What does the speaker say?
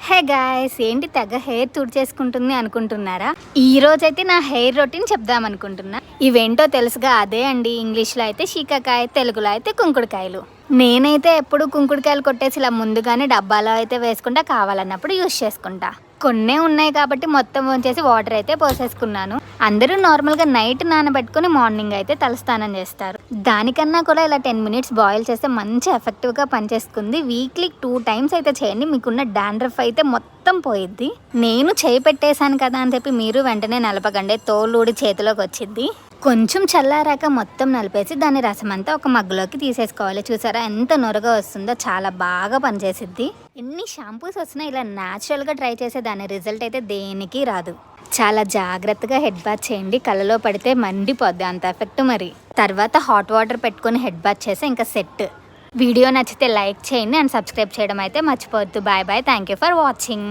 Hey guys, ఏంటి తెగ hair తుడిచేసుకుంటుంది అనుకుంటున్నారా? ఈ రోజైతే నా హెయిర్ రొటీన్ చెప్దాం అనుకుంటున్నా. ఇవేంటో తెలుసుగా, అదే అండి. ఇంగ్లీష్లో అయితే శీకాకాయ, తెలుగులో అయితే కుంకుడుకాయలు. నేనైతే ఎప్పుడు కుంకుడుకాయలు కొట్టేసి ఇలా ముందుగానే డబ్బాలో అయితే వేసుకుంటా, కావాలన్నప్పుడు యూస్ చేసుకుంటా. కొన్నే ఉన్నాయి కాబట్టి మొత్తం వంచేసి వాటర్ అయితే పోసేసుకున్నాను. అందరూ నార్మల్గా నైట్ నానబెట్టుకుని మార్నింగ్ అయితే తలస్నానం చేస్తారు. దానికన్నా కూడా ఇలా 10 మినిట్స్ బాయిల్ చేస్తే మంచి ఎఫెక్టివ్గా పనిచేస్తుంది. వీక్లీ 2 టైమ్స్ అయితే చేయండి, మీకున్న డాండ్రఫ్ అయితే మొత్తం పోయిద్ది. నేను చేయి పెట్టేశాను కదా అని చెప్పి మీరు వెంటనే నలపకండి, తోలుడి చేతిలోకి వచ్చింది. కొంచెం చల్లారాక మొత్తం నలిపేసి దాని రసం అంతా ఒక మగ్గులోకి తీసేసుకోవాలి. చూసారా ఎంత నొరగా వస్తుందో, చాలా బాగా పనిచేసిద్ది. ఎన్ని షాంపూస్ వచ్చినా ఇలా న్యాచురల్గా ట్రై చేసే దాని రిజల్ట్ అయితే దేనికి రాదు. చాలా జాగ్రత్తగా హెడ్ బాత్ చేయండి, కళ్ళలో పడితే మండిపోద్ది అంత ఎఫెక్ట్. మరి తర్వాత హాట్ వాటర్ పెట్టుకొని హెడ్ బాత్ చేస్తే ఇంకా సెట్. వీడియో నచ్చితే లైక్ చేయండి అండ్ సబ్స్క్రైబ్ చేయడం అయితే మర్చిపోవద్దు. Bye bye, thank you for watching.